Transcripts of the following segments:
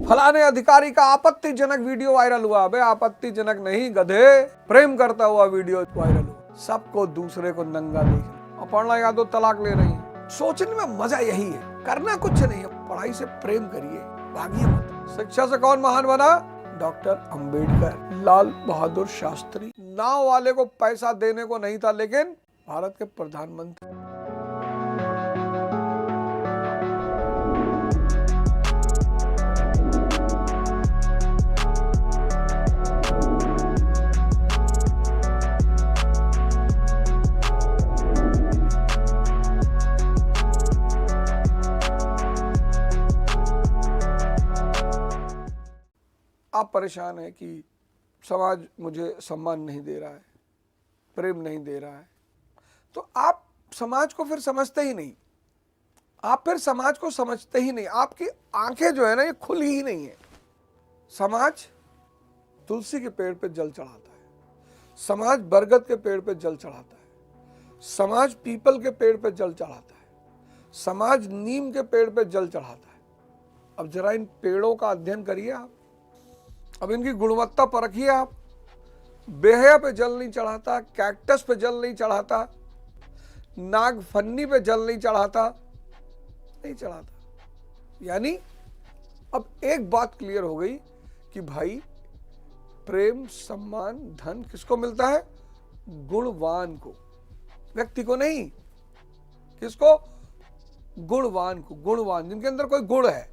फलाने अधिकारी का आपत्तिजनक वीडियो वायरल हुआ। बे आपत्तिजनक नहीं गधे, प्रेम करता हुआ वीडियो वायरल हुआ। सबको दूसरे को नंगा देखना। अपर्णा यादव तलाक ले रही है। सोचने में मजा यही है, करना कुछ नहीं है, पढ़ाई से प्रेम करिए, भागिए मत। शिक्षा से कौन महान बना? डॉक्टर अंबेडकर, लाल बहादुर शास्त्री। नाव वाले को पैसा देने को नहीं था, लेकिन भारत के प्रधानमंत्री। आप परेशान हैं कि समाज मुझे सम्मान नहीं दे रहा है, प्रेम नहीं दे रहा है, तो आप समाज को फिर समझते ही नहीं। आप फिर समाज को समझते ही नहीं। आपकी आंखें जो है ना, ये खुली ही नहीं है। समाज तुलसी के पेड़ पे जल चढ़ाता है, समाज बरगद के पेड़ पे जल चढ़ाता है, समाज पीपल के पेड़ पे जल चढ़ाता है, समाज नीम के पेड़ पे जल चढ़ाता है। अब जरा इन पेड़ों का अध्ययन करिए आप, अब इनकी गुणवत्ता परखिए आप। बेहया पे जल नहीं चढ़ाता, कैक्टस पे जल नहीं चढ़ाता, नागफन्नी पे जल नहीं चढ़ाता, नहीं चढ़ाता। यानी अब एक बात क्लियर हो गई कि भाई प्रेम, सम्मान, धन किसको मिलता है? गुणवान को, व्यक्ति को नहीं। किसको? गुणवान को। गुणवान, जिनके अंदर कोई गुण है।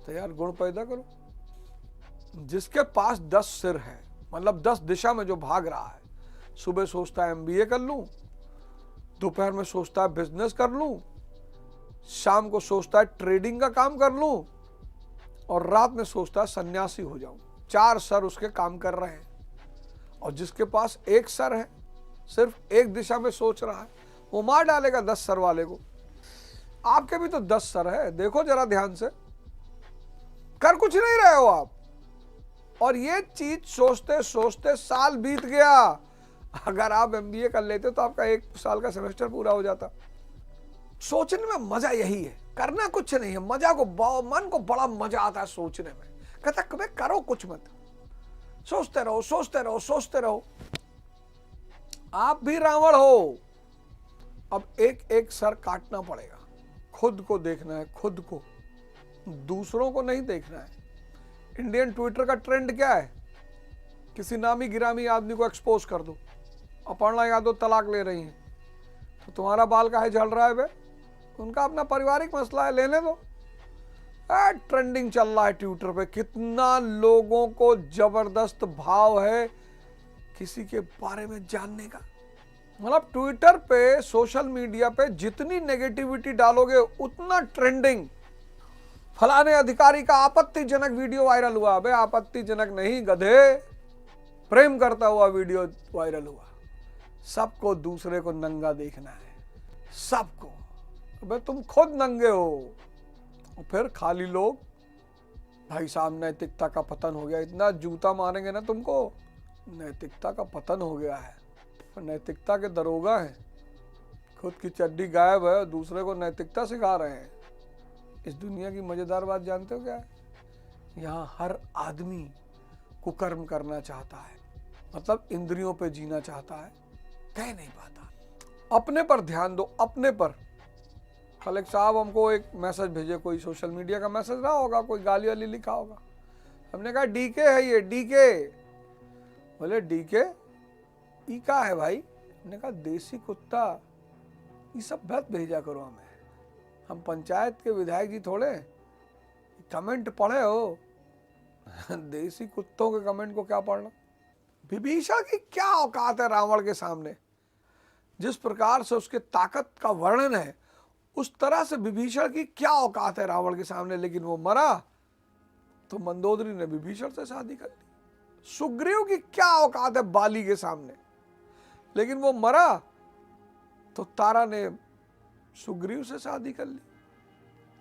तो यार गुण पैदा करो। जिसके पास 10 सिर है, मतलब 10 दिशा में जो भाग रहा है, सुबह सोचता है MBA कर लूं, दोपहर में सोचता है बिजनेस कर लूं, शाम को सोचता है ट्रेडिंग का काम कर लूं, और रात में सोचता है सन्यासी हो जाऊं। 4 सर उसके काम कर रहे हैं। और जिसके पास 1 सर है, सिर्फ एक दिशा में सोच रहा है, वो मार डालेगा 10 सर वाले को। आपके भी तो 10 सर है, देखो जरा ध्यान से। कर कुछ नहीं रहे हो आप, और ये चीज सोचते सोचते साल बीत गया। अगर आप MBA कर लेते तो आपका 1 साल का सेमेस्टर पूरा हो जाता। सोचने में मजा यही है, करना कुछ नहीं है। मजा को, मन को बड़ा मजा आता है सोचने में। कहता कभी करो कुछ मत, सोचते रहो, सोचते रहो, सोचते रहो। आप भी रावण हो। अब एक एक सर काटना पड़ेगा। खुद को देखना है, खुद को, दूसरों को नहीं देखना है। इंडियन ट्विटर का ट्रेंड क्या है? किसी नामी गिरामी आदमी को एक्सपोज कर दो। अपर्णा यादव तलाक ले रही हैं, तो तुम्हारा बाल काहे झड़ रहा है बे? उनका अपना पारिवारिक मसला है, लेने दो। ट्रेंडिंग चल रहा है ट्विटर पे। कितना लोगों को जबरदस्त भाव है किसी के बारे में जानने का। मतलब ट्विटर पे, सोशल मीडिया पे जितनी नेगेटिविटी डालोगे उतना ट्रेंडिंग। फलाने अधिकारी का आपत्तिजनक वीडियो वायरल हुआ। बे आपत्तिजनक नहीं गधे, प्रेम करता हुआ वीडियो वायरल हुआ। सबको दूसरे को नंगा देखना है, सबको। बे तुम खुद नंगे हो, और फिर खाली लोग, भाई साहब नैतिकता का पतन हो गया। इतना जूता मारेंगे ना तुमको, नैतिकता का पतन हो गया है। नैतिकता के दरोगा हैं, खुद की चड्डी गायब है, दूसरे को नैतिकता सिखा रहे हैं। इस दुनिया की मजेदार बात जानते हो क्या है? यहाँ हर आदमी कुकर्म करना चाहता है, मतलब इंद्रियों पे जीना चाहता है, कह नहीं पाता। अपने पर ध्यान दो, अपने पर। खलेक साहब हमको एक मैसेज भेजे, कोई सोशल मीडिया का मैसेज रहा होगा, कोई गाली वाली लिखा होगा। हमने कहा डीके है ये, डीके। बोले डीके ई का है भाई? हमने कहा देसी कुत्ता, ये सब मत भेजा करो हमें। हम पंचायत के विधायक जी थोड़े, कमेंट पढ़े हो? देसी कुत्तों के कमेंट को क्या पढ़ना? विभीषण की क्या औकात है रावण के सामने? जिस प्रकार से उसके ताकत का वर्णन है, उस तरह से विभीषण की क्या औकात है रावण के सामने। लेकिन वो मरा तो मंदोदरी ने विभीषण से शादी कर ली। सुग्रीव की क्या औकात है बाली के सामने, लेकिन वो मरा तो तारा ने सुग्रीव से शादी कर ली।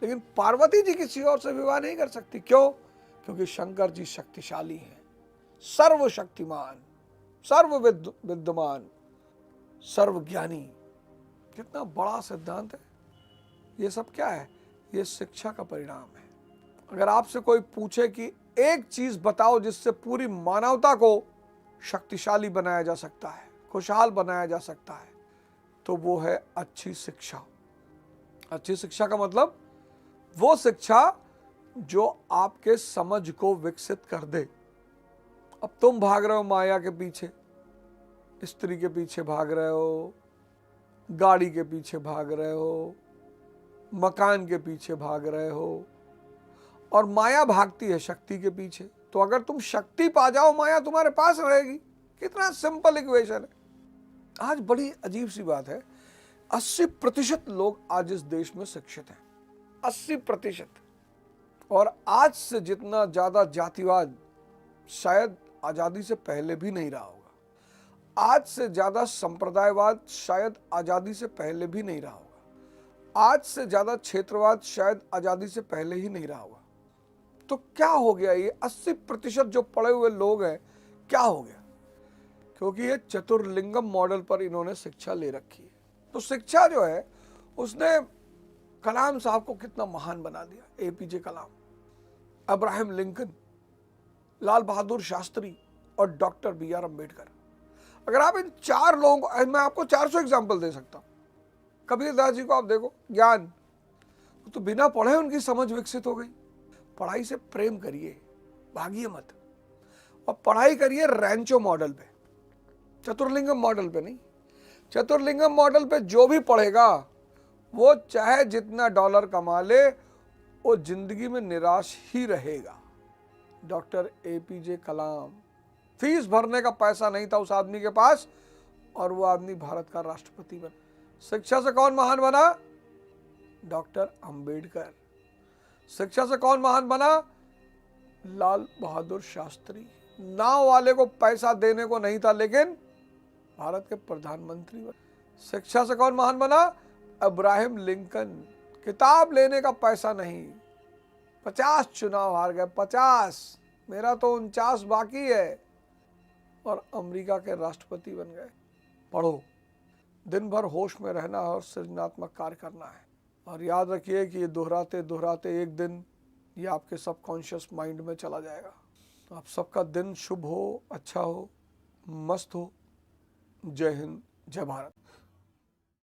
लेकिन पार्वती जी किसी और से विवाह नहीं कर सकती। क्यों? क्योंकि शंकर जी शक्तिशाली हैं, सर्वशक्तिमान, सर्व विद्यमान, सर्वज्ञानी। कितना बड़ा सिद्धांत है। ये सब क्या है? ये शिक्षा का परिणाम है। अगर आपसे कोई पूछे कि एक चीज बताओ जिससे पूरी मानवता को शक्तिशाली बनाया जा सकता है, खुशहाल बनाया जा सकता है, तो वो है अच्छी शिक्षा। अच्छी शिक्षा का मतलब वो शिक्षा जो आपके समझ को विकसित कर दे। अब तुम भाग रहे हो माया के पीछे, स्त्री के पीछे भाग रहे हो, गाड़ी के पीछे भाग रहे हो, मकान के पीछे भाग रहे हो, और माया भागती है शक्ति के पीछे। तो अगर तुम शक्ति पा जाओ, माया तुम्हारे पास रहेगी। कितना सिंपल इक्वेशन है। आज बड़ी अजीब सी बात है, 80% लोग आज इस देश में शिक्षित हैं, 80%। और आज से जितना ज्यादा जातिवाद शायद आजादी से पहले भी नहीं रहा होगा। आज से ज्यादा संप्रदायवाद शायद आजादी से पहले भी नहीं रहा होगा। आज से ज्यादा क्षेत्रवाद शायद आजादी से पहले ही नहीं रहा होगा। तो क्या हो गया, ये 80% जो पढ़े हुए लोग हैं, क्या हो गया? क्योंकि ये चतुर्लिंगम मॉडल पर इन्होंने शिक्षा ले रखी है। तो शिक्षा जो है उसने कलाम साहब को कितना महान बना दिया। एपीजे कलाम, अब्राहम लिंकन, लाल बहादुर शास्त्री और डॉक्टर BR अम्बेडकर। अगर आप इन 4 लोगों को, मैं आपको 400 एग्जाम्पल दे सकता हूं। कबीरदास जी को आप देखो, ज्ञान, तो बिना पढ़े उनकी समझ विकसित हो गई। पढ़ाई से प्रेम करिए, भागिए मत, और पढ़ाई करिए रैंचो मॉडल पे, चतुर्लिंगम मॉडल पे नहीं। चतुर्लिंगम मॉडल पे जो भी पढ़ेगा वो चाहे जितना डॉलर कमा ले, वो जिंदगी में निराश ही रहेगा। डॉक्टर APJ कलाम, फीस भरने का पैसा नहीं था उस आदमी के पास, और वो आदमी भारत का राष्ट्रपति बना। शिक्षा से कौन महान बना? डॉक्टर अंबेडकर। शिक्षा से कौन महान बना? लाल बहादुर शास्त्री। नाव वाले को पैसा देने को नहीं था, लेकिन भारत के प्रधानमंत्री बने। शिक्षा से कौन महान बना? Abraham Lincoln. किताब लेने का पैसा नहीं, 50 चुनाव हार गए, 50, मेरा तो 49 बाकी है, और अमेरिका के राष्ट्रपति बन गए। पढ़ो, दिन भर होश में रहना है और सृजनात्मक कार्य करना है। और याद रखिए कि ये दोहराते दोहराते एक दिन ये आपके सबकॉन्शियस माइंड में चला जाएगा। तो आप सबका दिन शुभ हो, अच्छा हो, मस्त हो। जय हिंद, जय भारत।